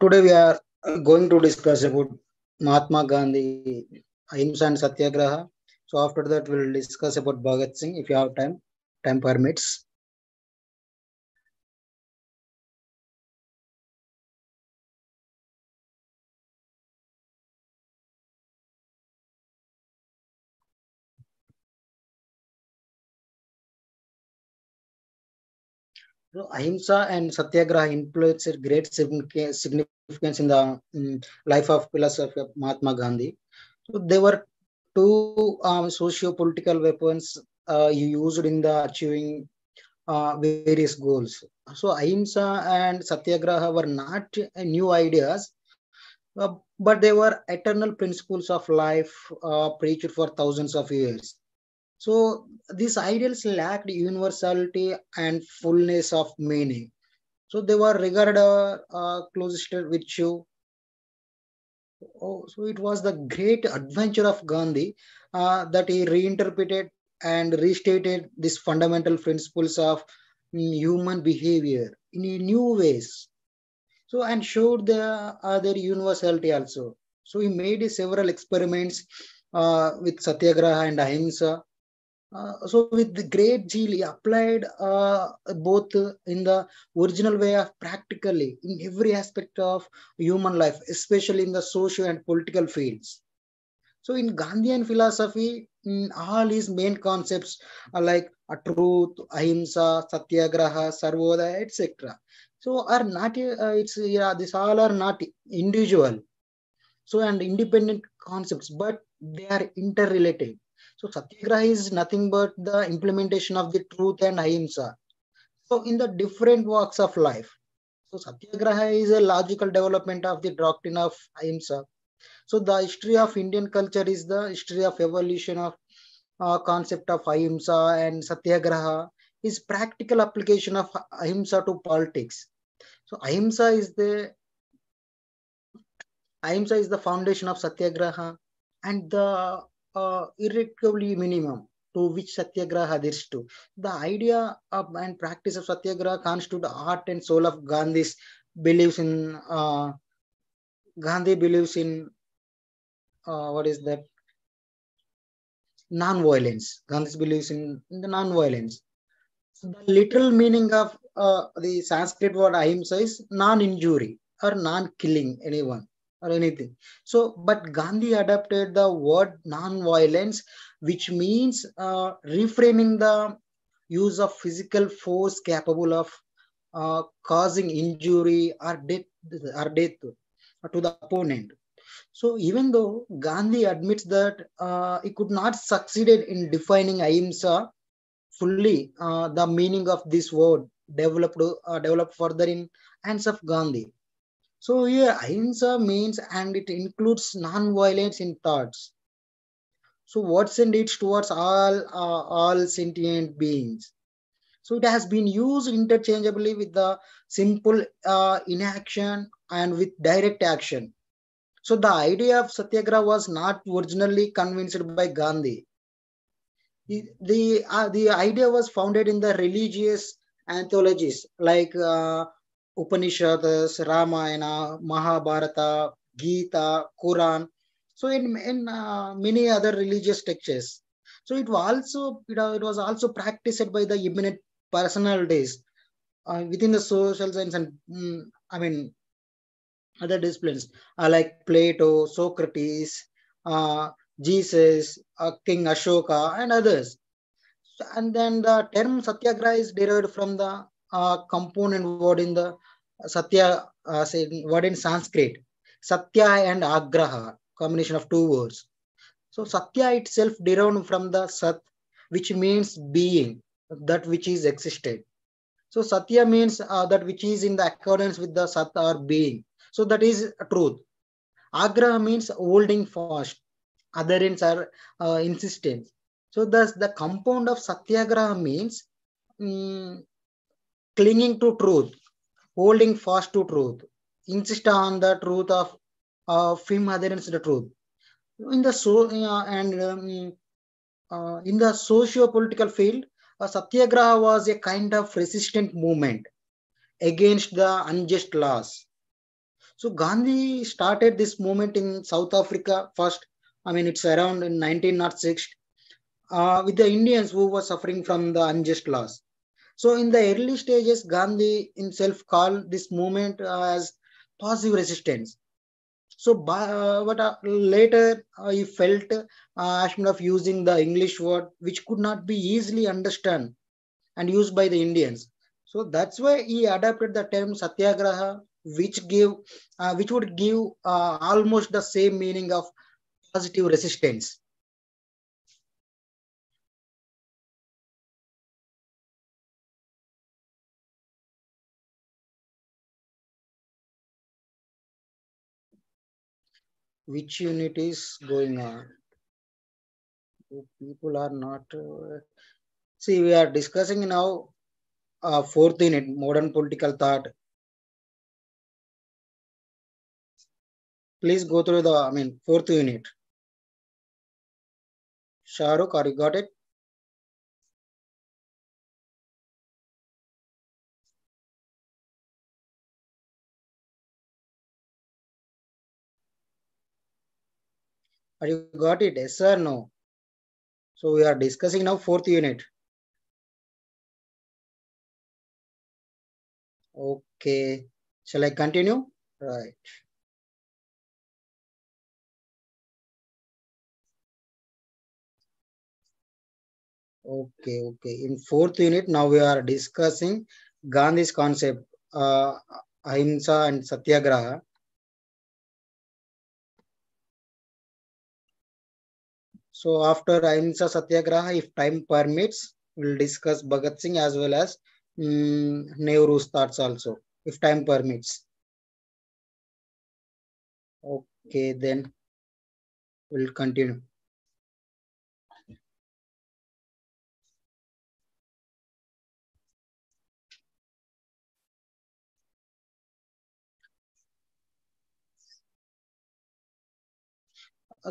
Today we are going to discuss about Mahatma Gandhi, Ahimsa and Satyagraha. So after that we'll discuss about Bhagat Singh if you have time permits. So Ahimsa and Satyagraha influenced great significance in the life of philosophy of Mahatma Gandhi. So they were two socio-political weapons used in the achieving various goals. So Ahimsa and Satyagraha were not new ideas, but they were eternal principles of life preached for thousands of years. So these ideals lacked universality and fullness of meaning. So they were regarded closest virtue. Oh, so it was the great adventure of Gandhi that he reinterpreted and restated these fundamental principles of human behavior in new ways. So and showed their universality also. So he made several experiments with Satyagraha and Ahimsa. So with the great zeal, he applied both in the original way of practically in every aspect of human life, especially in the social and political fields. So in Gandhian philosophy, all his main concepts are like truth, ahimsa, satyagraha, sarvodaya, etc. So are not it's yeah, these all are not individual. So and independent concepts, but they are interrelated. So satyagraha is nothing but the implementation of the truth and ahimsa. So in the different walks of life. So satyagraha is a logical development of the doctrine of ahimsa. So the history of Indian culture is the history of evolution of concept of ahimsa and satyagraha is practical application of ahimsa to politics. So ahimsa is the foundation of satyagraha and the irrevocably minimum to which satyagraha adheres to. The idea of and practice of satyagraha constitute the heart and soul of Gandhi's believes in Gandhi believes in what is that non-violence. Gandhi believes in the non-violence. So the literal meaning of the Sanskrit word ahimsa is non-injury or non-killing anyone or anything. So, but Gandhi adapted the word non-violence, which means reframing the use of physical force capable of causing injury or death to the opponent. So even though Gandhi admits that he could not succeed in defining ahimsa fully, the meaning of this word developed further in hands of Gandhi. So here ahimsa means and it includes non-violence in thoughts. So words and deeds towards all sentient beings. So it has been used interchangeably with the simple inaction and with direct action. So the idea of satyagraha was not originally convinced by Gandhi. The idea was founded in the religious anthologies like Upanishads, Ramayana, Mahabharata, Gita, Quran. So in many other religious texts. So it was also practiced by the eminent personalities within the social science and I mean other disciplines like Plato, Socrates, Jesus, King Ashoka, and others. And then the term satyagraha is derived from the component word in the word in Sanskrit, satya and agraha, combination of two words. So satya itself derived from the sat, which means being, that which is existed. So satya means that which is in the accordance with the sat or being. So that is truth. Agraha means holding fast. Adherence are insistence. So thus the compound of satyagraha means mm, clinging to truth, holding fast to truth, insist on the truth of firm adherence to the truth. In the in the socio-political field, satyagraha was a kind of resistant movement against the unjust laws. So Gandhi started this movement in South Africa first. I mean, it's around in 1906 with the Indians who were suffering from the unjust laws. So in the early stages, Gandhi himself called this movement as passive resistance. So, but later he felt ashamed of using the English word, which could not be easily understood and used by the Indians. So that's why he adapted the term satyagraha, which would give almost the same meaning of positive resistance. Which unit is going on? People are not. See, we are discussing now fourth unit, modern political thought. Please go through the, I mean, fourth unit. Shahrukh, are you got it? Are you got it? Yes or no? So we are discussing now fourth unit. Okay. Shall I continue? Right. Okay, okay. In fourth unit, now we are discussing Gandhi's concept, ahimsa and satyagraha. So after ahimsa satyagraha, if time permits, we'll discuss Bhagat Singh as well as Nehru's thoughts also, if time permits. Okay, then we'll continue.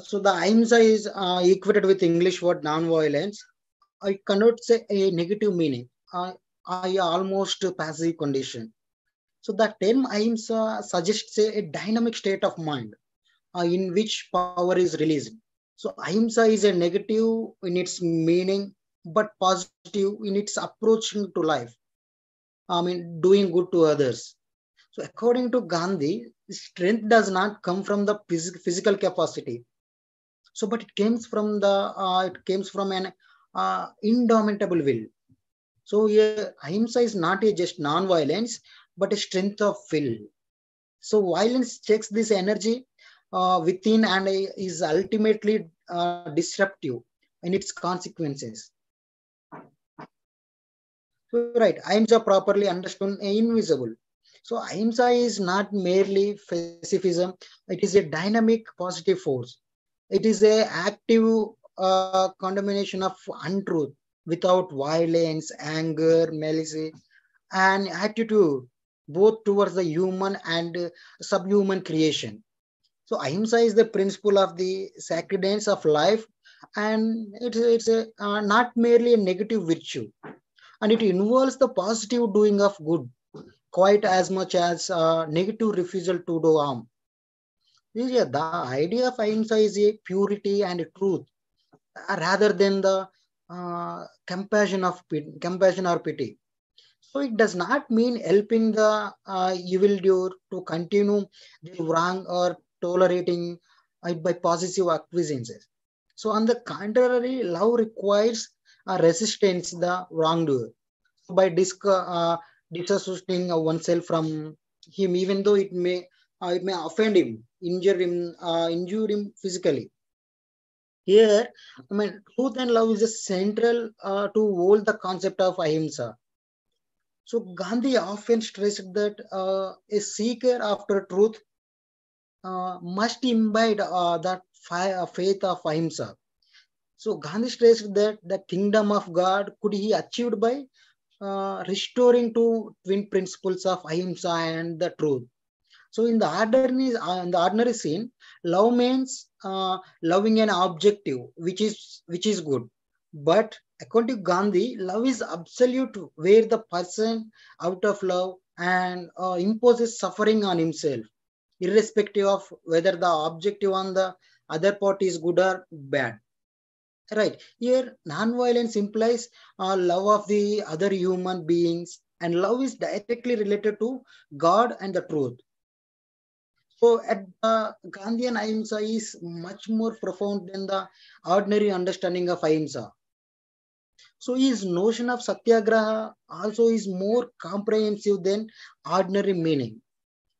So the ahimsa is equated with English word non-violence. I cannot say a negative meaning. I almost passive condition. So the term ahimsa suggests a dynamic state of mind in which power is released. So ahimsa is a negative in its meaning, but positive in its approach to life. I mean, doing good to others. So according to Gandhi, strength does not come from the physical capacity. So, but it comes from an indomitable will. So, yeah, ahimsa is not a just non-violence, but a strength of will. So, violence checks this energy within and is ultimately disruptive in its consequences. So, right, ahimsa properly understood invisible. So, ahimsa is not merely pacifism; it is a dynamic, positive force. It is a active condemnation of untruth without violence, anger, malice, and attitude both towards the human and subhuman creation. So ahimsa is the principle of the sacredness of life, and it's not merely a negative virtue, and it involves the positive doing of good quite as much as negative refusal to do harm. Yeah, the idea of ahimsa is a purity and truth rather than the compassion or pity. So it does not mean helping the evildoer to continue the wrong or tolerating it by possessive acquiescences. So on the contrary, love requires resistance the wrongdoer by disassociating oneself from him, even though it may offend him, injure him physically. Here, I mean, truth and love is a central to hold the concept of ahimsa. So Gandhi often stressed that a seeker after truth must imbibe that faith of ahimsa. So Gandhi stressed that the kingdom of God could be achieved by restoring to twin principles of ahimsa and the truth. So in the ordinary scene, love means loving an objective, which is good. But according to Gandhi, love is absolute, where the person out of love and imposes suffering on himself. irrespective of whether the objective on the other part is good or bad. Right. Here, non-violence implies love of the other human beings, and love is directly related to God and the truth. So, at the Gandhian Ahimsa is much more profound than the ordinary understanding of Ahimsa. So, his notion of Satyagraha also is more comprehensive than ordinary meaning.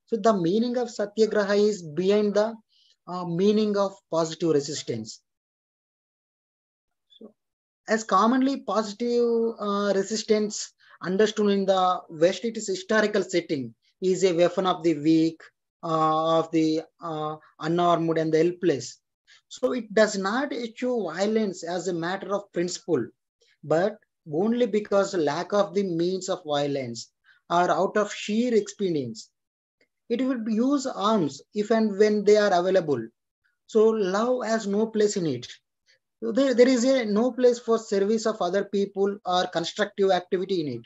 So, the meaning of Satyagraha is behind the meaning of positive resistance. So, as commonly positive resistance understood in the West, it is historical setting, is a weapon of the weak, of the unarmed and the helpless. So it does not issue violence as a matter of principle, but only because lack of the means of violence or out of sheer experience. It will use arms if and when they are available. So love has no place in it. So there is no place for service of other people or constructive activity in it.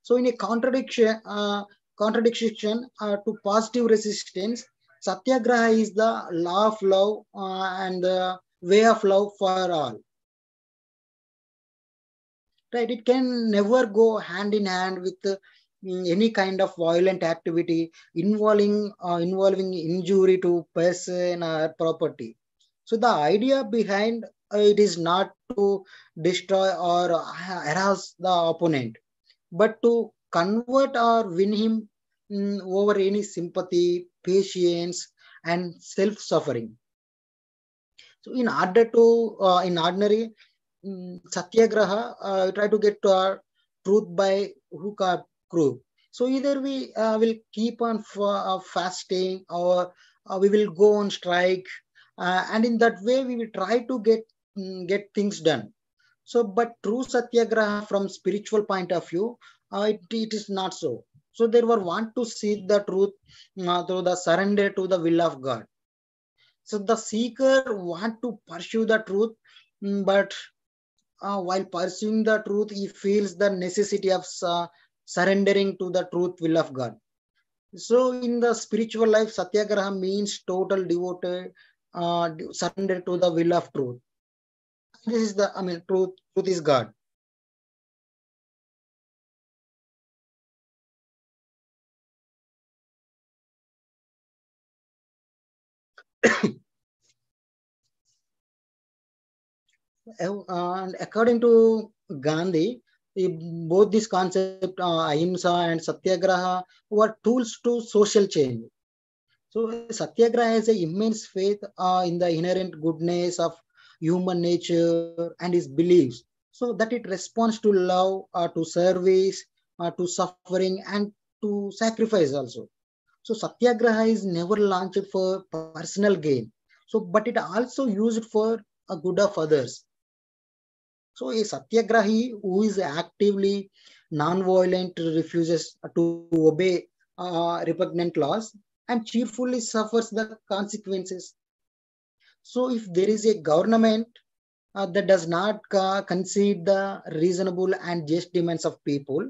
So in a contradiction to positive resistance, Satyagraha is the law of love and the way of love for all. Right? It can never go hand in hand with any kind of violent activity involving injury to person or property. So the idea behind it is not to destroy or harass the opponent, but to convert or win him over any sympathy, patience, and self-suffering. So in ordinary satyagraha, try to get to our truth by hook or crook. So either we will keep on fasting or we will go on strike, and in that way we will try to get things done. So, but true satyagraha from spiritual point of view, it is not so. So they were want to seek the truth through the surrender to the will of God. So the seeker want to pursue the truth, but while pursuing the truth, he feels the necessity of surrendering to the truth will of God. So in the spiritual life, satyagraha means total devoted surrender to the will of truth. This is the, I mean, truth is God. And according to Gandhi, both this concept, ahimsa and satyagraha, were tools to social change. So Satyagraha has an immense faith in the inherent goodness of human nature and his beliefs, so that it responds to love, to service, to suffering, and to sacrifice also. So Satyagraha is never launched for personal gain. So, but it also used for a good of others. So a Satyagrahi who is actively non-violent refuses to obey repugnant laws and cheerfully suffers the consequences. So if there is a government that does not concede the reasonable and just demands of people,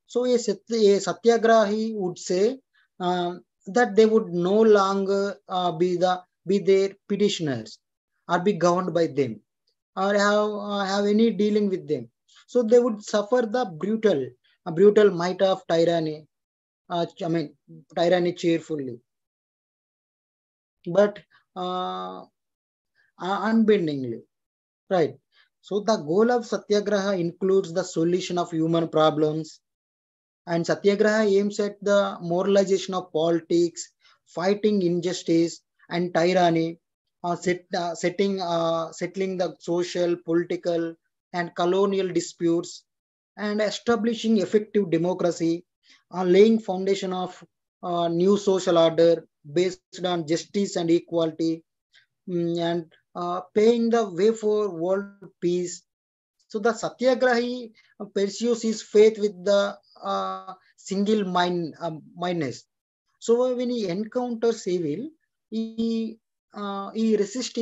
so a Satyagrahi would say that they would no longer be their petitioners or be governed by them or have any dealing with them. So they would suffer the brutal might of tyranny. I mean, tyranny cheerfully, but uh, unbendingly, right? So the goal of satyagraha includes the solution of human problems, and satyagraha aims at the moralization of politics, fighting injustice and tyranny, settling the social, political, and colonial disputes, and establishing effective democracy, laying foundation of new social order based on justice and equality, and paving the way for world peace. So the Satyagrahi pursues his faith with the single mindness. So when he encounters evil, he resists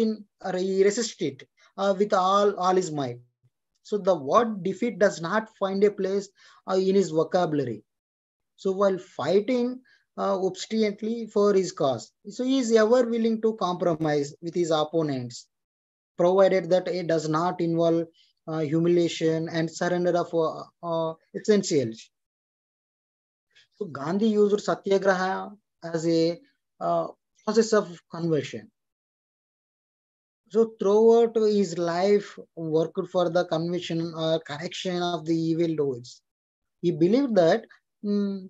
it with all his might. So the word defeat does not find a place in his vocabulary. So while fighting, obstinately for his cause. So he is ever willing to compromise with his opponents, provided that it does not involve humiliation and surrender of essentials. So Gandhi used satyagraha as a process of conversion. So throughout his life, worked for the conviction or correction of the evil doers. He believed that mm,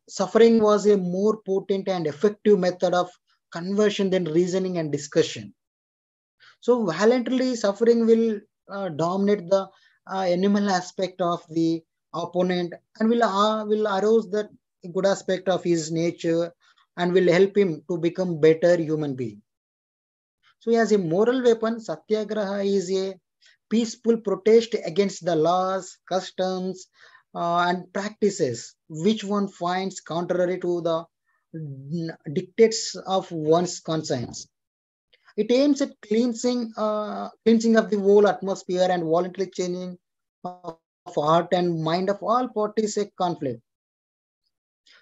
suffering was a more potent and effective method of conversion than reasoning and discussion. So voluntarily suffering will dominate the animal aspect of the opponent and will arouse the good aspect of his nature and will help him to become better human being. So as a moral weapon, satyagraha is a peaceful protest against the laws, customs, and practices which one finds contrary to the dictates of one's conscience. It aims at cleansing of the whole atmosphere and voluntarily changing of heart and mind of all parties a conflict.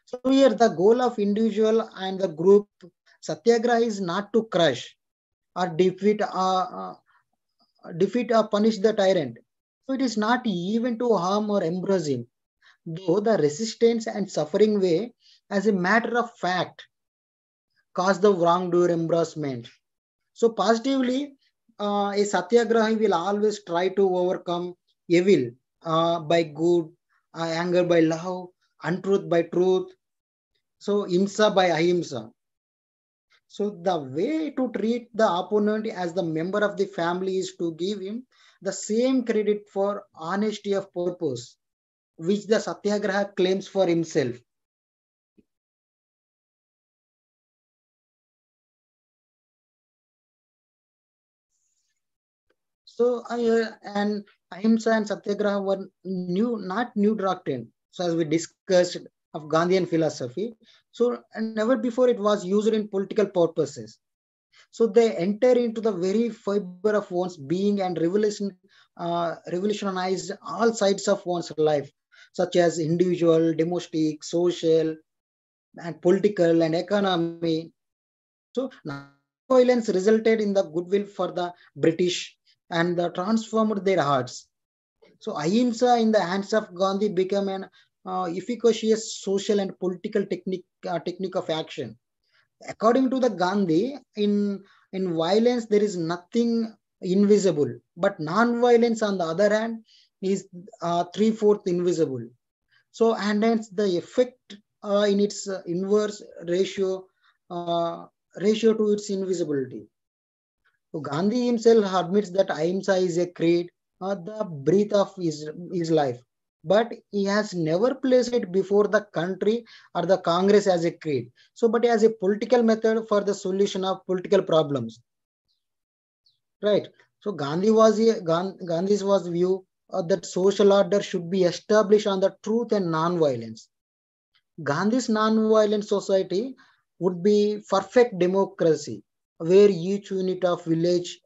So here the goal of individual and the group satyagraha is not to crush or defeat or punish the tyrant. So it is not even to harm or embarrass him, though the resistance and suffering way, as a matter of fact, cause the wrongdoer embarrassment. So positively, a satyagrahi will always try to overcome evil by good, anger by love, untruth by truth. So imsa by ahimsa. So the way to treat the opponent as the member of the family is to give him the same credit for honesty of purpose, which the satyagraha claims for himself. So and ahimsa and satyagraha were not new doctrine. So as we discussed of Gandhian philosophy, so never before it was used in political purposes. So they enter into the very fiber of one's being and revolutionized all sides of one's life, such as individual, domestic, social, and political and economy. So non-violence resulted in the goodwill for the British and transformed their hearts. So ahimsa in the hands of Gandhi became an efficacious social and political technique of action. According to the Gandhi, in violence there is nothing invisible, but non-violence on the other hand is three-fourth invisible. So and hence the effect in its inverse uh, ratio to its invisibility. So Gandhi himself admits that ahimsa is a creed, the breath of his life. But he has never placed it before the country or the Congress as a creed. So, but as a political method for the solution of political problems, right? So Gandhi's was view that social order should be established on the truth and non-violence. Gandhi's non-violent society would be perfect democracy, where each unit of village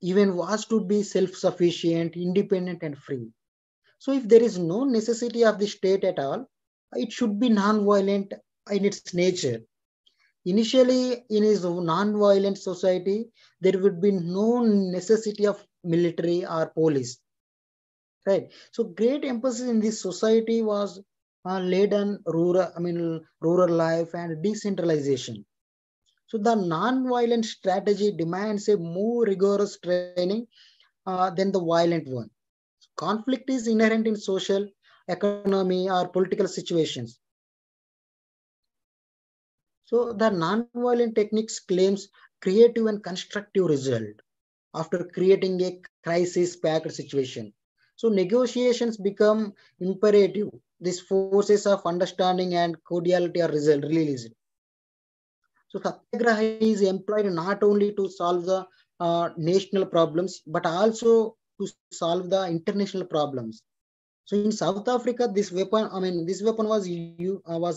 even was to be self-sufficient, independent, and free. So, if there is no necessity of the state at all, it should be non-violent in its nature. Initially, in his non-violent society, there would be no necessity of military or police. Right. So, great emphasis in this society was laid on rural life and decentralization. So, the non-violent strategy demands a more rigorous training than the violent one. Conflict is inherent in social, economy, or political situations. So the non-violent techniques claims creative and constructive result after creating a crisis-packed situation. So negotiations become imperative. These forces of understanding and cordiality are released. So satyagraha is employed not only to solve the national problems, but also to solve the international problems. So in South Africa, this weapon was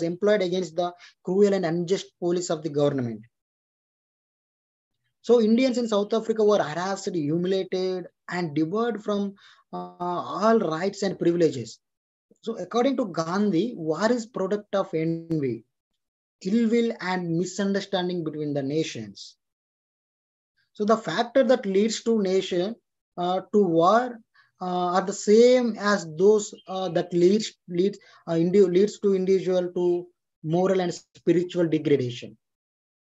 employed against the cruel and unjust police of the government. So Indians in South Africa were harassed, humiliated, and debarred from all rights and privileges. So according to Gandhi, war is product of envy, ill will and misunderstanding between the nations. So the factor that leads to nation to war are the same as those that leads to individual to moral and spiritual degradation.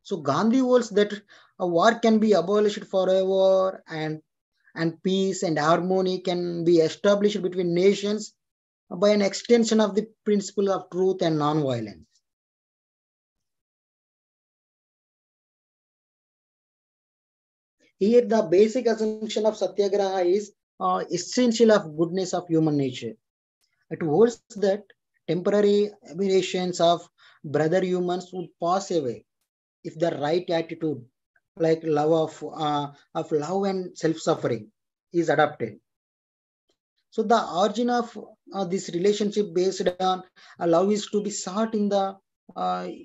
So Gandhi holds that a war can be abolished forever, and peace and harmony can be established between nations by an extension of the principle of truth and non-violence. Here, the basic assumption of Satyagraha is essential of goodness of human nature. It holds that temporary aberrations of brother humans would pass away if the right attitude, like of love and self-suffering, is adopted. So the origin of this relationship based on love is to be sought in the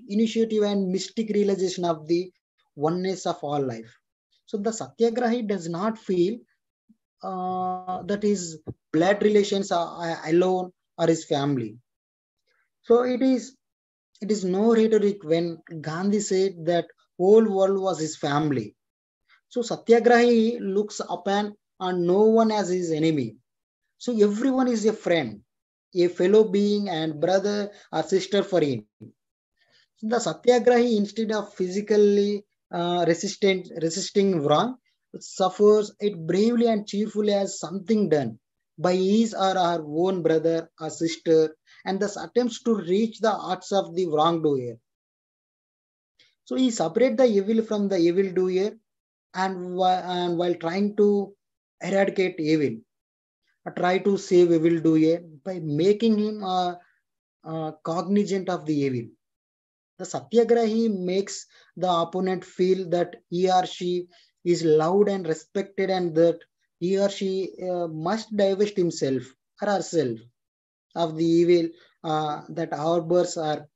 initiative and mystic realization of the oneness of all life. So the Satyagrahi does not feel that his blood relations are alone or his family. So it is no rhetoric when Gandhi said that whole world was his family. So Satyagrahi looks upon no one as his enemy. So everyone is a friend, a fellow being and brother or sister for him. The Satyagrahi, instead of physically resisting wrong, suffers it bravely and cheerfully as something done by his or her own brother or sister, and thus attempts to reach the hearts of the wrongdoer. So he separates the evil from the evildoer, and while trying to eradicate evil, try to save evildoer by making him cognizant of the evil. The Satyagrahi makes the opponent feel that he or she is loved and respected, and that he or she must divest himself or herself of the evil that harbors or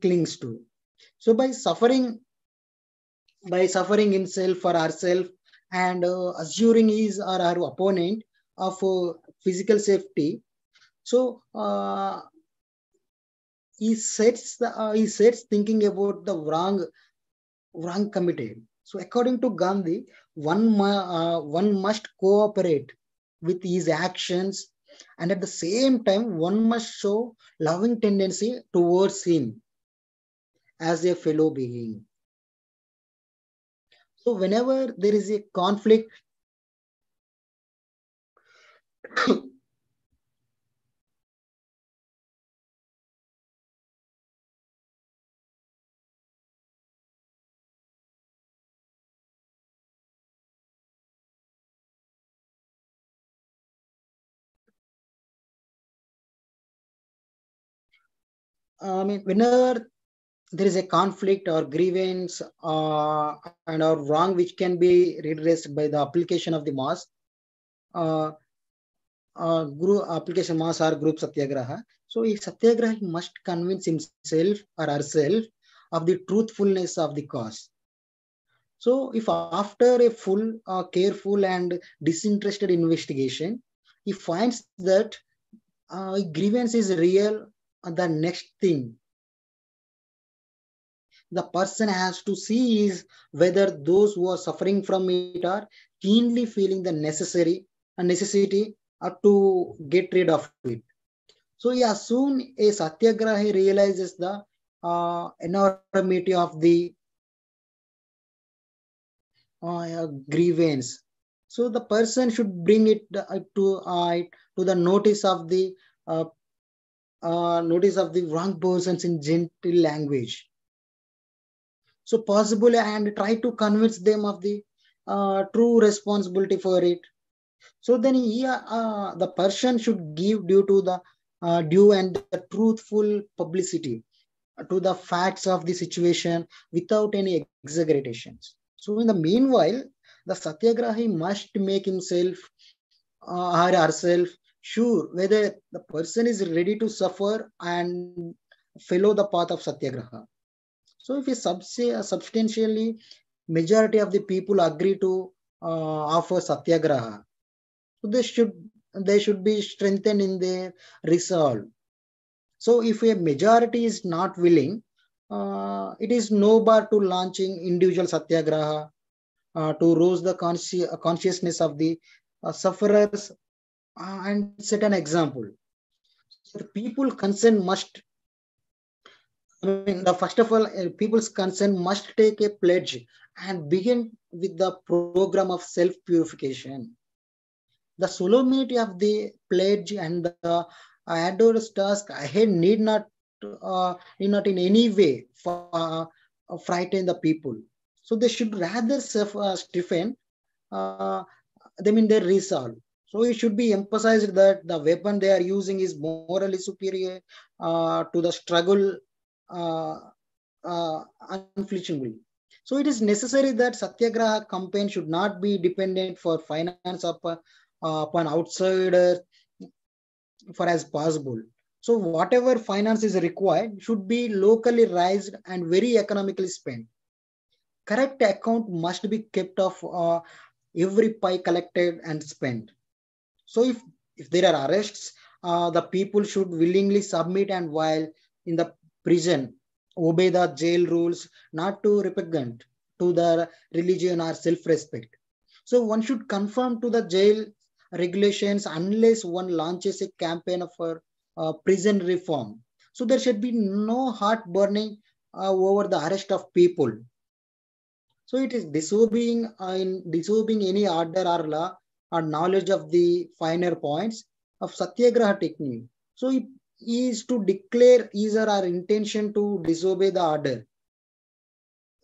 clings to. So by suffering himself or herself and assuring his or her opponent of physical safety, so he sets thinking about the wrong committed. So according to Gandhi, one must cooperate with his actions, and at the same time, one must show loving tendency towards him as a fellow being. So whenever there is a conflict, whenever there is a conflict or grievance and or wrong which can be redressed by the application of the mass uh, group application mass or group satyagraha. So a satyagrahi must convince himself or herself of the truthfulness of the cause. So if after a full, careful and disinterested investigation, he finds that grievance is real, the next thing the person has to see is whether those who are suffering from it are keenly feeling the necessity to get rid of it. So yeah, soon a satyagrahi realizes the enormity of the grievance. So the person should bring it to the uh, notice of the wrong persons in gentle language. So possible and try to convince them of the true responsibility for it. So then the person should give due and the truthful publicity to the facts of the situation without any exaggerations. So in the meanwhile, the satyagrahi must make himself or herself sure whether the person is ready to suffer and follow the path of satyagraha. So if substantially majority of the people agree to offer satyagraha, so they should they should be strengthened in their resolve. So if a majority is not willing, it is no bar to launching individual satyagraha to raise the consciousness of the sufferers and set an example. So the people concerned must, I mean, the first of all, people's concern must take a pledge and begin with the program of self-purification. The solemnity of the pledge and the adorous task ahead need not in any way frighten the people. So they should rather stiffen uh, them in their resolve. So it should be emphasized that the weapon they are using is morally superior to the struggle uh, unflinchingly. So it is necessary that Satyagraha campaign should not be dependent for finance upon outsiders for as possible. So whatever finance is required should be locally raised and very economically spent. Correct account must be kept of every pie collected and spent. So if there are arrests, the people should willingly submit and while in the prison obey the jail rules, not to repugnant to the religion or self-respect. So one should conform to the jail regulations unless one launches a campaign for prison reform. So there should be no heart burning over the arrest of people. So it is disobeying any order or law or knowledge of the finer points of satyagraha technique. So it is to declare either our intention to disobey the order.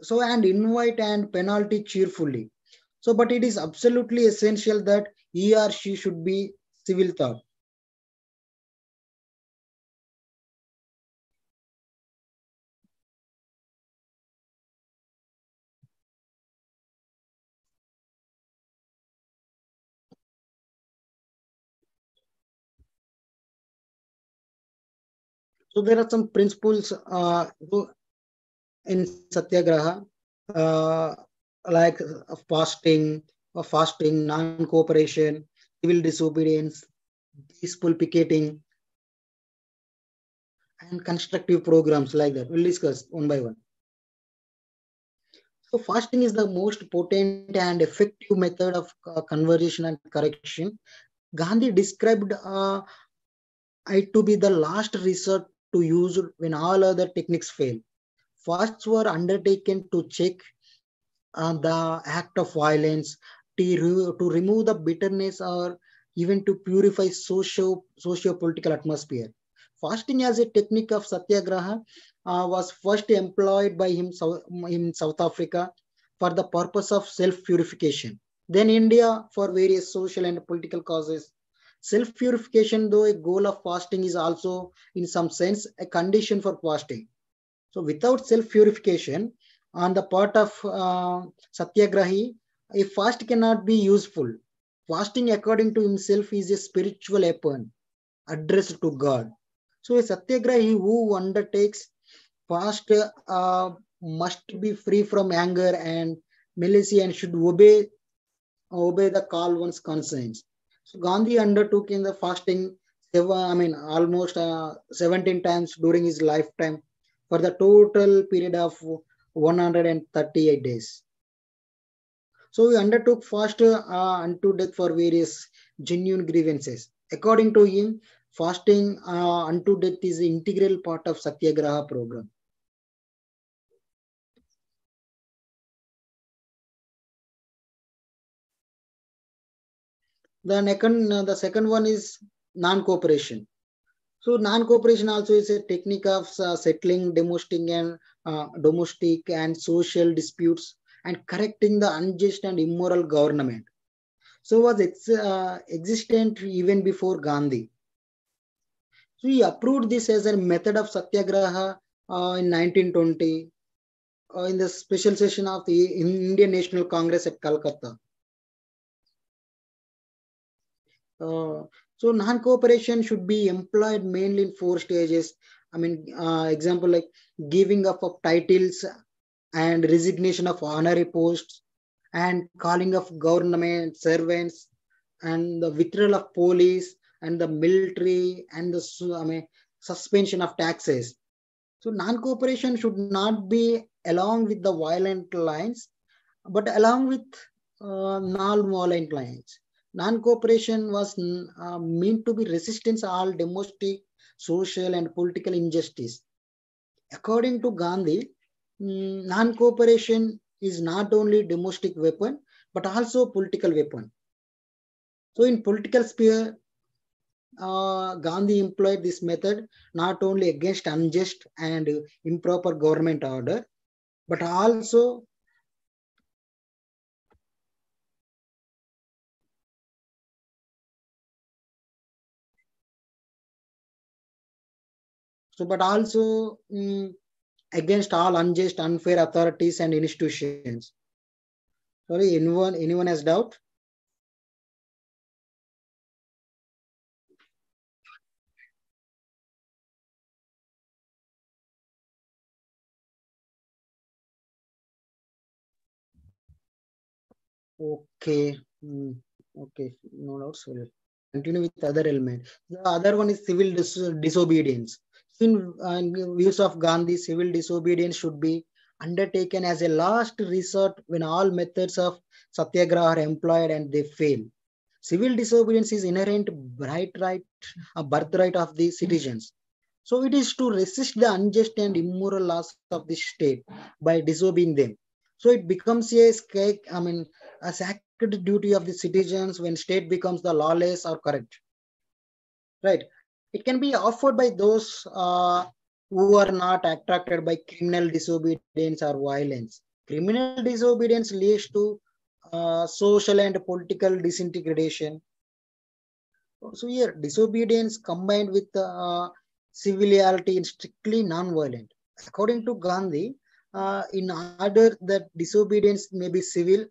So and invite and penalty cheerfully. So but it is absolutely essential that he or she should be civil thought. So there are some principles in satyagraha uh, like fasting, non-cooperation, civil disobedience, peaceful picketing, and constructive programs like that. We'll discuss one by one. So fasting is the most potent and effective method of conversation and correction. Gandhi described it to be the last resort to use when all other techniques fail. Fasts were undertaken to check the act of violence, to remove the bitterness or even to purify socio-political atmosphere. Fasting as a technique of satyagraha was first employed by him in South Africa for the purpose of self-purification. Then India for various social and political causes. Self-purification, though a goal of fasting, is also in some sense a condition for fasting. So without self-purification on the part of Satyagrahi, a fast cannot be useful. Fasting, according to himself, is a spiritual weapon addressed to God. So a Satyagrahi who undertakes fast must be free from anger and malice and should obey the call one's conscience. So Gandhi undertook in the fasting, almost 17 times during his lifetime for the total period of 138 days. So he undertook fast unto death for various genuine grievances. According to him, fasting unto death is an integral part of Satyagraha program. The second one is non-cooperation. So non-cooperation also is a technique of settling domestic and social disputes and correcting the unjust and immoral government. So was existent even before Gandhi. So he approved this as a method of satyagraha in 1920 in the special session of the Indian National Congress at Calcutta. Uh, so non-cooperation should be employed mainly in four stages. Example like giving up of titles and resignation of honorary posts and calling of government servants and the withdrawal of police and the military and the suspension of taxes. So non-cooperation should not be along with the violent lines, but along with non-violent lines. Non-cooperation was meant to be resistance all domestic, social, and political injustice. According to Gandhi, non-cooperation is not only domestic weapon but also political weapon. So in political sphere, Gandhi employed this method not only against unjust and improper government order, but also against all unjust, unfair authorities and institutions. Sorry, anyone has doubt? Okay. Okay. No doubts. We'll continue with the other element. The other one is civil disobedience. In views of Gandhi, civil disobedience should be undertaken as a last resort when all methods of satyagraha are employed and they fail. Civil disobedience is inherent a birthright of the citizens. So it is to resist the unjust and immoral laws of the state by disobeying them. So it becomes a sacred duty of the citizens when state becomes the lawless or corrupt. Right? It can be offered by those who are not attracted by criminal disobedience or violence. Criminal disobedience leads to social and political disintegration. So here, disobedience combined with civility is strictly non-violent. According to Gandhi, in order that disobedience may be civil,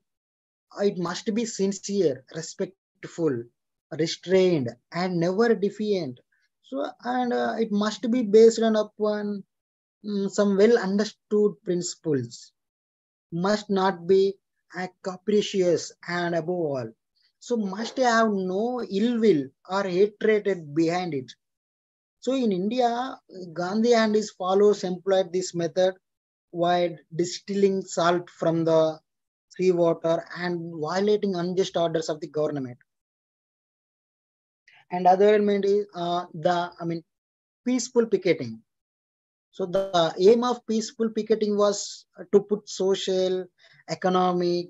it must be sincere, respectful, restrained, and never defiant. So, and it must be based on upon some well understood principles. Must not be capricious and above all. So must have no ill will or hatred behind it. So in India, Gandhi and his followers employed this method while distilling salt from the seawater and violating unjust orders of the government. And other element is peaceful picketing. So the aim of peaceful picketing was to put social, economic,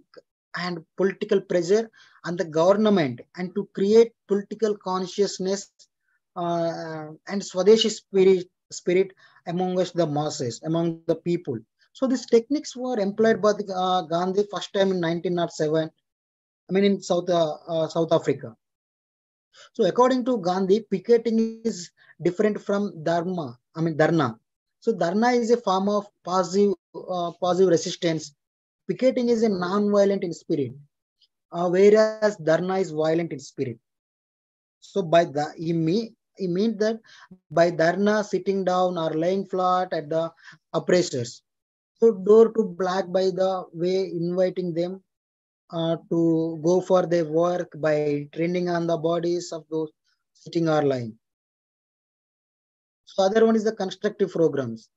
and political pressure on the government and to create political consciousness and Swadeshi spirit amongst the masses, among the people. So these techniques were employed by Gandhi first time in 1907. In South Africa. So according to Gandhi, picketing is different from dharna. So dharna is a form of passive resistance. Picketing is a non-violent in spirit, whereas dharna is violent in spirit. So by the he means that by dharna sitting down or laying flat at the oppressors. So door to black by the way inviting them to go for their work by training on the bodies of those sitting or lying. So other one is the constructive programs.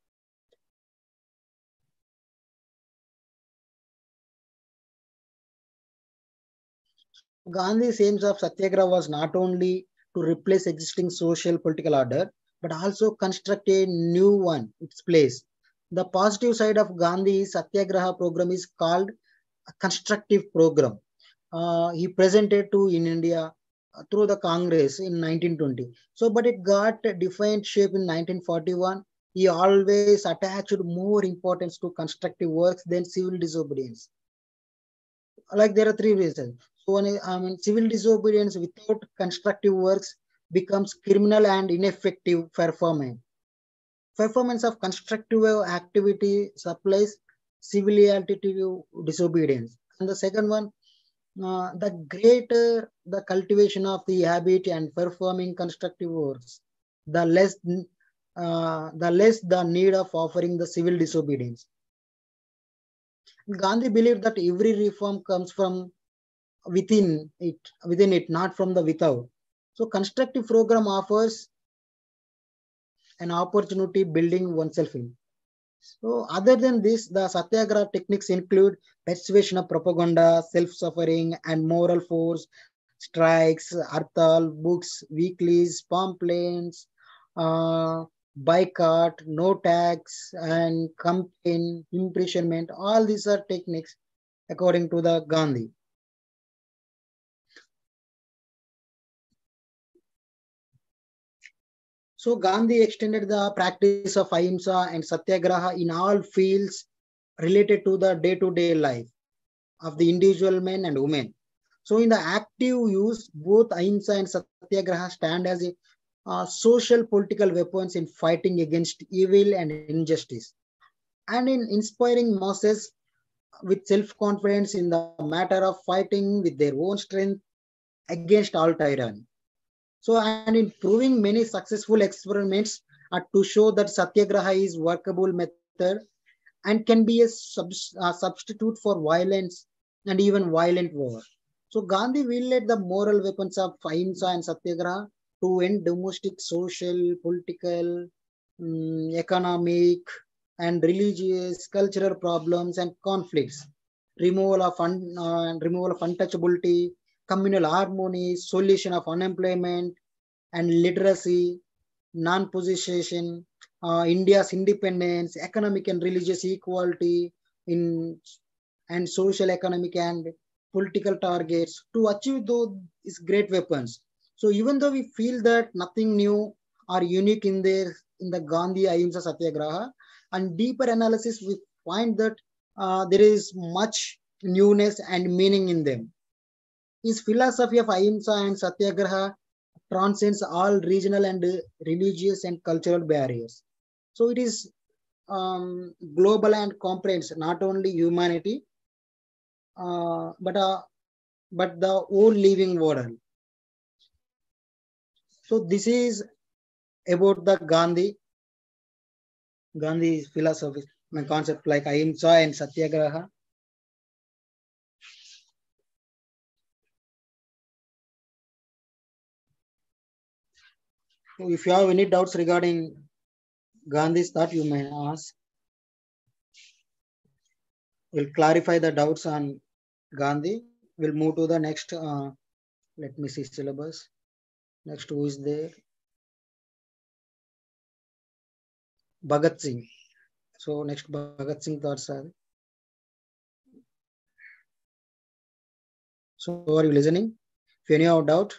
Gandhi's aims of Satyagraha was not only to replace existing social political order, but also construct a new one, its place. The positive side of Gandhi's Satyagraha program is called a constructive program. He presented to in India through the Congress in 1920. So, but it got a defined shape in 1941. He always attached more importance to constructive works than civil disobedience. Like there are three reasons. So one is, civil disobedience without constructive works becomes criminal and ineffective performance. Performance of constructive activity supplies civility to disobedience. And the second one, the greater the cultivation of the habit and performing constructive works, the less the need of offering the civil disobedience. Gandhi believed that every reform comes from within it, not from the without. So constructive program offers an opportunity building oneself in. So other than this, the satyagraha techniques include persuasion of propaganda, self-suffering, and moral force, strikes, hartal, books, weeklies, pamphlets, uh, boycott, no tax, and campaign, imprisonment. All these are techniques according to the Gandhi. So Gandhi extended the practice of ahimsa and satyagraha in all fields related to the day-to-day life of the individual men and women. So in the active use, both ahimsa and satyagraha stand as a social political weapons in fighting against evil and injustice, and in inspiring masses with self-confidence in the matter of fighting with their own strength against all tyranny. So, and in proving many successful experiments to show that satyagraha is workable method and can be a substitute for violence and even violent war. So Gandhi wielded the moral weapons of ahimsa and satyagraha to end domestic, social, political, economic, and religious, cultural problems and conflicts, removal of untouchability, communal harmony, solution of unemployment and literacy, non-possession, India's independence, economic and religious equality in and social, economic, and political targets to achieve those great weapons. So even though we feel that nothing new or unique in the Gandhi Ahimsa Satyagraha, and deeper analysis we find that there is much newness and meaning in them. His philosophy of Ahimsa and Satyagraha transcends all regional and religious and cultural barriers. So it is global and comprehends not only humanity uh, but uh, but the whole living world. So this is about the Gandhi's philosophy, my concept like ahimsa and satyagraha. So if you have any doubts regarding Gandhi's thought, you may ask. We'll clarify the doubts on Gandhi. We'll move to the next. Let me see syllabus. Next, who is there? Bhagat Singh. So next, Bhagat Singh thoughts are. So are you listening? If any have doubt,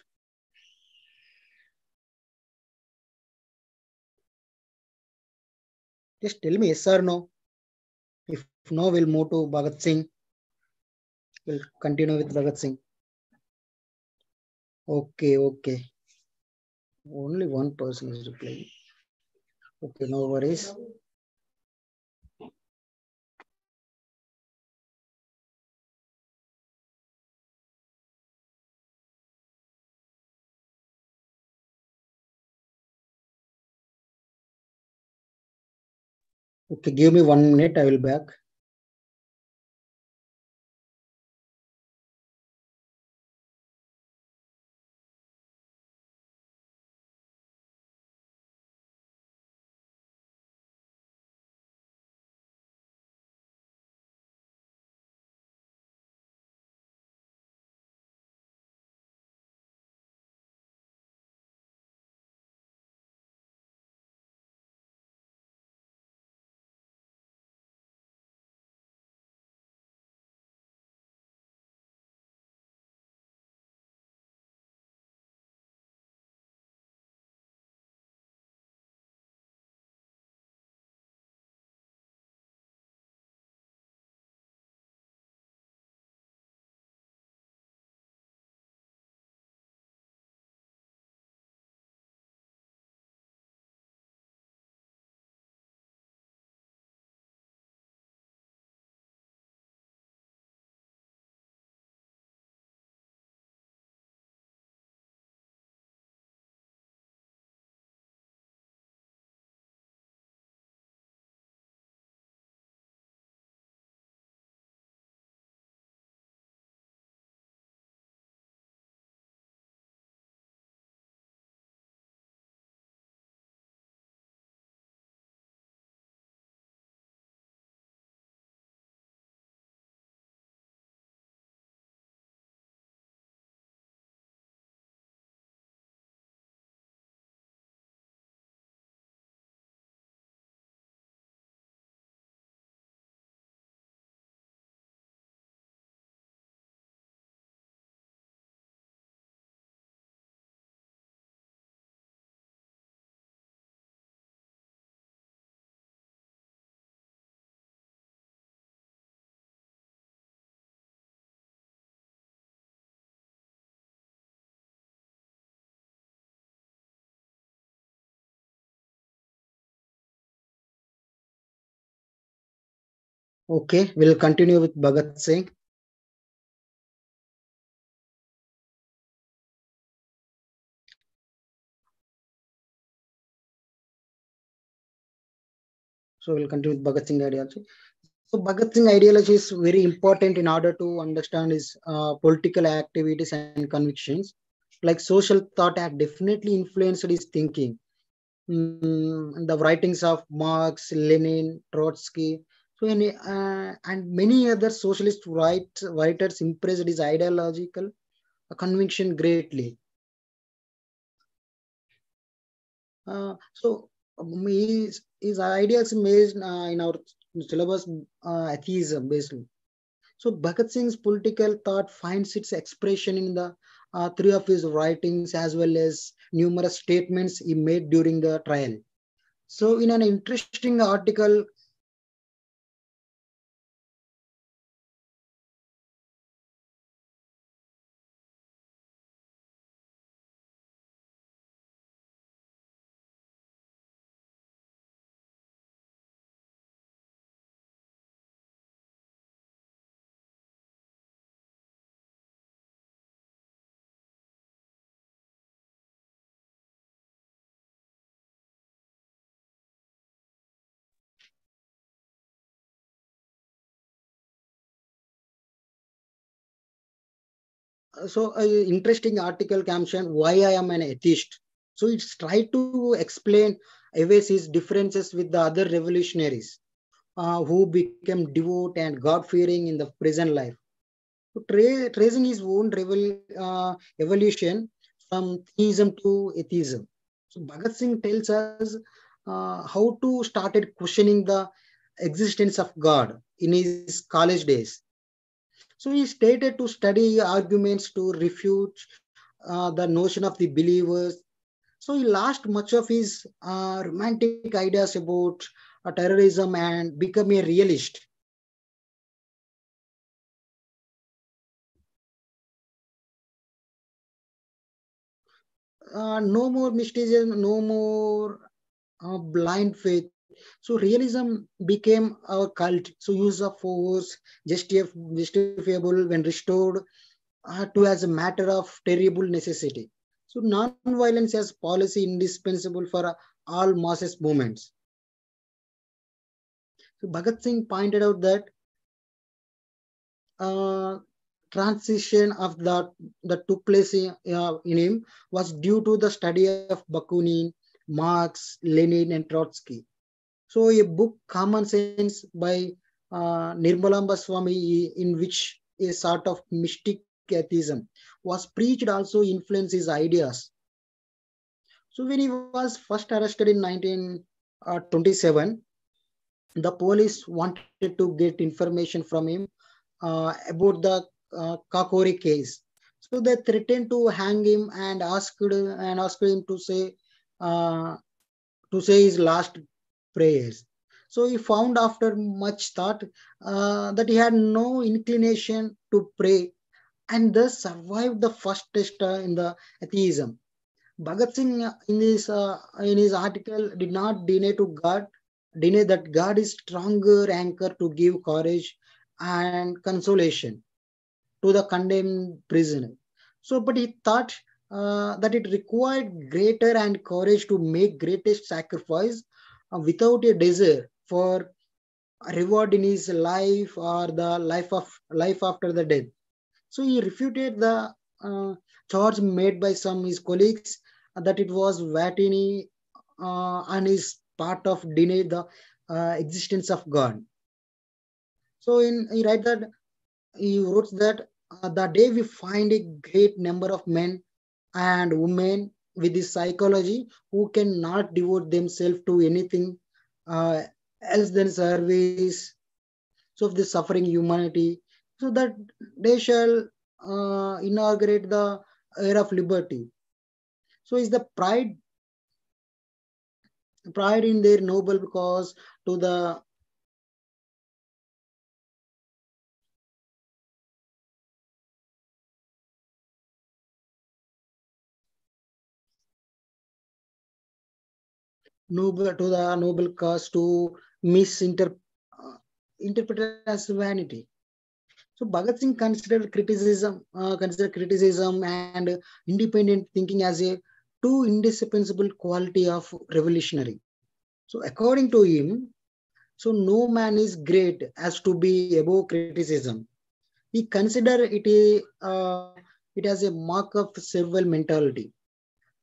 just tell me yes or no. If no, we'll move to Bhagat Singh. We'll continue with Bhagat Singh. Okay, okay. Only one person is replying. Okay, no worries. Okay, give me 1 minute. I will back. Okay, we'll continue with Bhagat Singh. So we'll continue with Bhagat Singh ideology. So Bhagat Singh ideology is very important in order to understand his political activities and convictions. Like social thought had definitely influenced his thinking. The writings of Marx, Lenin, Trotsky, and many other socialist writers impressed his ideological conviction greatly. His ideas based in our syllabus atheism basically. So Bhagat Singh's political thought finds its expression in the three of his writings as well as numerous statements he made during the trial. So in an interesting article, interesting article caption why I am an atheist. So it's tried to explain away his differences with the other revolutionaries who became devout and God-fearing in the present life. So tracing his own evolution from theism to atheism. So Bhagat Singh tells us how to started questioning the existence of God in his college days. So he stated to study arguments to refute the notion of the believers. So he lost much of his romantic ideas about terrorism and become a realist. No more mysticism, no more blind faith. So realism became a cult. So use of force justifiable when restored to as a matter of terrible necessity. So non-violence as policy indispensable for all masses movements. So Bhagat Singh pointed out that uh, transition of that took place in him was due to the study of Bakunin, Marx, Lenin, and Trotsky. So a book, Common Sense by Nirmalamba Swami, in which a sort of mystic atheism was preached, also influenced his ideas. So when he was first arrested in 1927, the police wanted to get information from him about the Kakori case. So they threatened to hang him and asked him uh, to say his last prayers. So he found after much thought that he had no inclination to pray and thus survived the first test in the atheism. Bhagat Singh in his article did not deny that God is stronger anchor to give courage and consolation to the condemned prisoner. So, but he thought that it required greater and courage to make greatest sacrifice without a desire for a reward in his life or the life after the death. So he refuted the charge made by some his colleagues that it was Vatini on his part of deny the existence of God. So in he wrote that the day we find a great number of men and women with this psychology who cannot devote themselves to anything uh, else than service so of the suffering humanity, so that they shall inaugurate the era of liberty. So is the pride in their noble cause to the noble cause to misinterpret. interpreted as vanity. So Bhagat Singh considered criticism and independent thinking as a two indispensable quality of revolutionary. So according to him, so no man is great as to be above criticism. He considered it as a mark of serval mentality.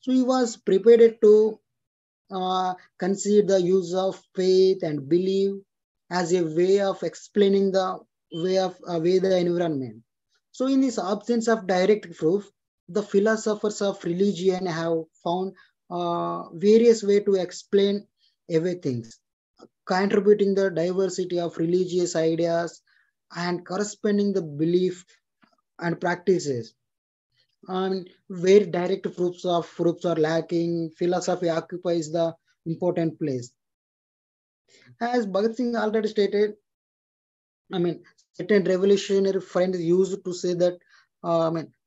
So he was prepared to concede the use of faith and belief as a way of explaining the way the environment. So in this absence of direct proof, the philosophers of religion have found various ways to explain everything, contributing the diversity of religious ideas and corresponding the belief and practices. And where direct proofs are lacking, philosophy occupies the important place. As Bhagat Singh already stated, I mean, certain revolutionary friends used to say that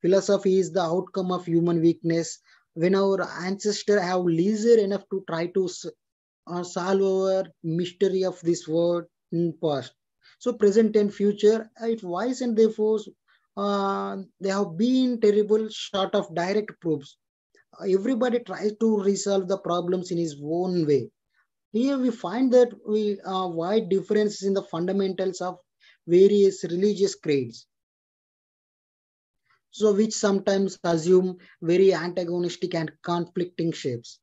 philosophy is the outcome of human weakness. When our ancestors have leisure enough to try to solve our mystery of this world in past. So present and future, it wise and therefore they have been terrible short of direct proofs. Everybody tries to resolve the problems in his own way. Here we find that we wide differences in the fundamentals of various religious creeds, so which sometimes assume very antagonistic and conflicting shapes.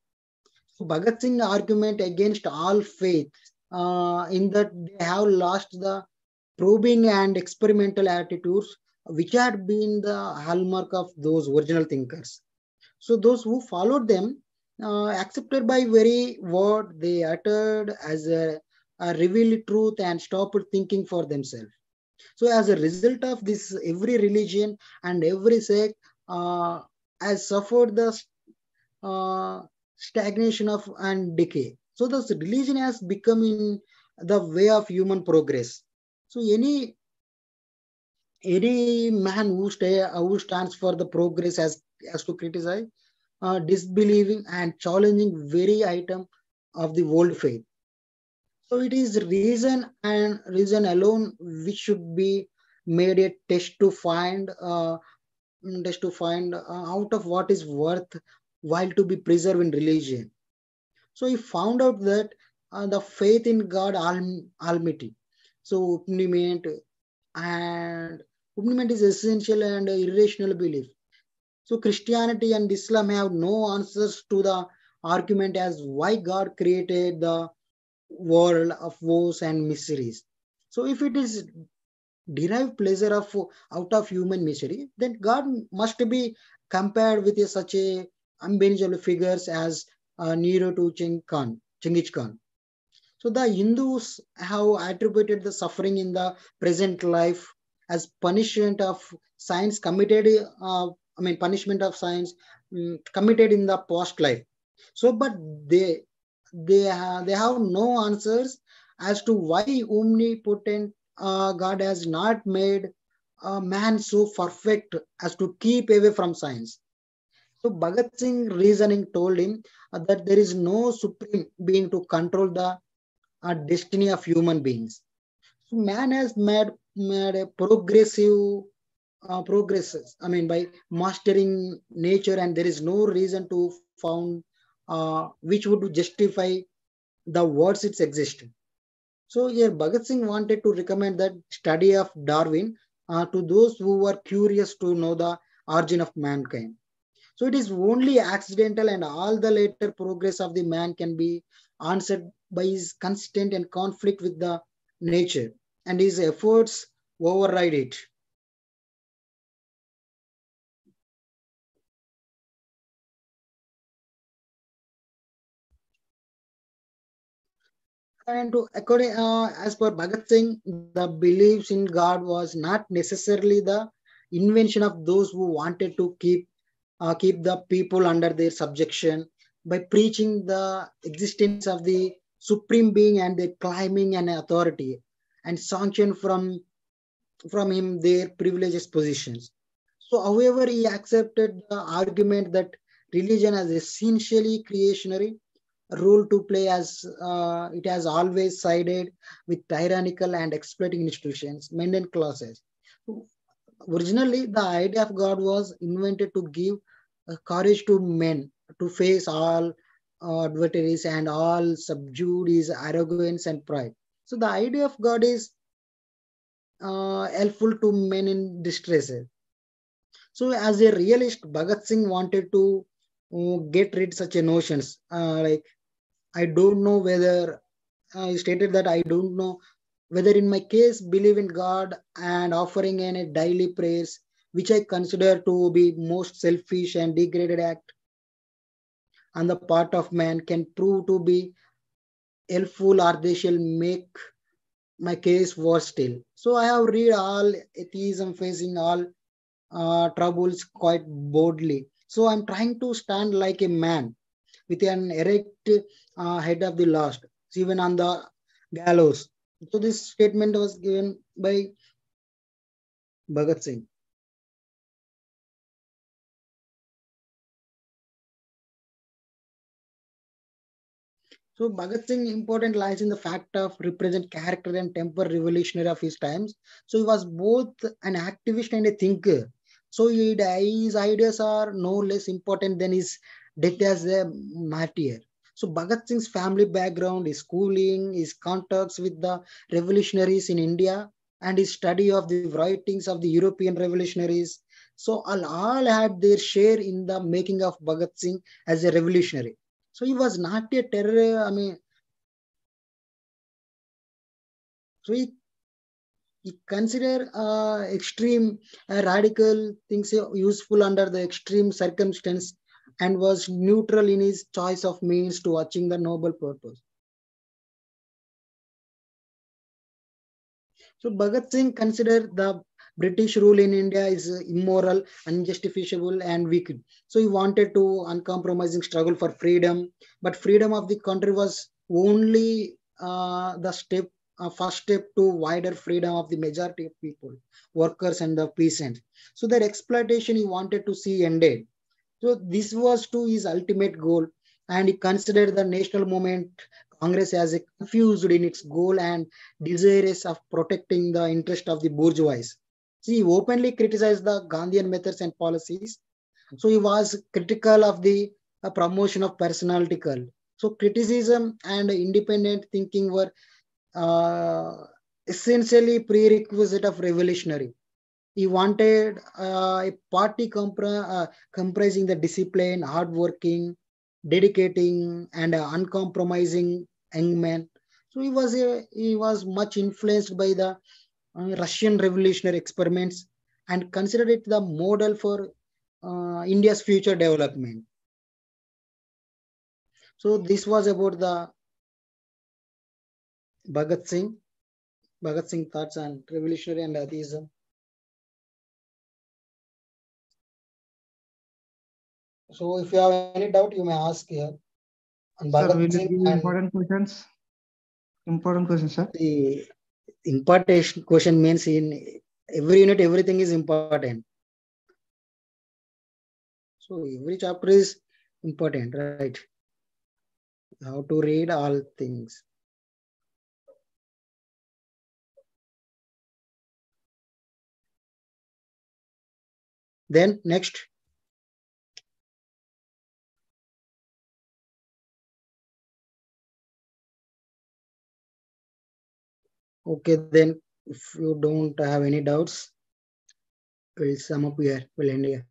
So Bhagat Singh argument against all faith in that they have lost the probing and experimental attitudes which had been the hallmark of those original thinkers. So those who followed them accepted by very word they uttered as a revealed truth and stopped thinking for themselves. So as a result of this, every religion and every sect has suffered the uh, stagnation of and decay. So this religion has become in the way of human progress. So any man who stands for the progress has to criticize, disbelieving and challenging very item of the world faith. So it is reason and reason alone which should be made a test to find out of what is worth while to be preserved in religion. So he found out that the faith in God Almighty. So and Upniment is essential and irrational belief. So Christianity and Islam have no answers to the argument as why God created the world of woes and miseries. So if it is derived pleasure of out of human misery, then God must be compared with such a unmanageable figures as Nero to Chinggis Khan. So the Hindus have attributed the suffering in the present life as punishment of science committed. Punishment of science committed in the past life. So, but they have no answers as to why omnipotent God has not made man so perfect as to keep away from science. So Bhagat Singh reasoning told him that there is no supreme being to control the destiny of human beings. So man has made a progresses. I mean, by mastering nature, and there is no reason to found which would justify the words its existence. So here, Bhagat Singh wanted to recommend that study of Darwin to those who were curious to know the origin of mankind. So it is only accidental, and all the later progress of the man can be answered by his constant and conflict with the nature, and his efforts override it. And as per Bhagat Singh, the beliefs in God was not necessarily the invention of those who wanted to keep the people under their subjection by preaching the existence of the supreme being and their climbing an authority and sanction from him their privileged positions. So, however, he accepted the argument that religion is essentially creationary, role to play as it has always sided with tyrannical and exploiting institutions, men and classes. Originally, the idea of God was invented to give courage to men to face all adversaries and all subdued his arrogance and pride. So the idea of God is helpful to men in distress. So as a realist, Bhagat Singh wanted to get rid such a notions. Like I don't know whether he stated that I don't know whether in my case believe in God and offering in a daily prayers, which I consider to be most selfish and degraded act on the part of man, can prove to be helpful or they shall make my case worse still. So I have read all atheism facing all troubles quite boldly. So I'm trying to stand like a man with an erect head of the last, even on the gallows. So this statement was given by Bhagat Singh. So Bhagat Singh important lies in the fact of represent character and temper revolutionary of his times. So he was both an activist and a thinker. So his ideas are no less important than his death as a martyr. So Bhagat Singh's family background, his schooling, his contacts with the revolutionaries in India, and his study of the writings of the European revolutionaries. So all had their share in the making of Bhagat Singh as a revolutionary. So he was not a terror. I mean, so he considered extreme radical things useful under the extreme circumstance and was neutral in his choice of means to achieving the noble purpose. So Bhagat Singh considered the British rule in India is immoral, unjustifiable, and wicked. So he wanted to uncompromising struggle for freedom, but freedom of the country was only the step, first step to wider freedom of the majority of people, workers and the peasants. So their exploitation he wanted to see ended. So this was to his ultimate goal, and he considered the national movement Congress as a confused in its goal and desirous of protecting the interest of the bourgeois. See, he openly criticized the Gandhian methods and policies. So he was critical of the promotion of personality cult. So criticism and independent thinking were uh, essentially prerequisite of revolutionary. He wanted a party comprising the discipline, hardworking, dedicating, and uncompromising young man. So he was much influenced by the Russian revolutionary experiments and considered it the model for India's future development. So this was about the Bhagat Singh, Bhagat Singh thoughts on revolutionary and atheism. So if you have any doubt, you may ask here on Sir, Bhagat will you Singh give and important questions? Important questions, sir. the important question means in every unit everything is important. So every chapter is important, right? How to read all things. Then next, okay, then if you don't have any doubts, we'll sum up here. We'll end here.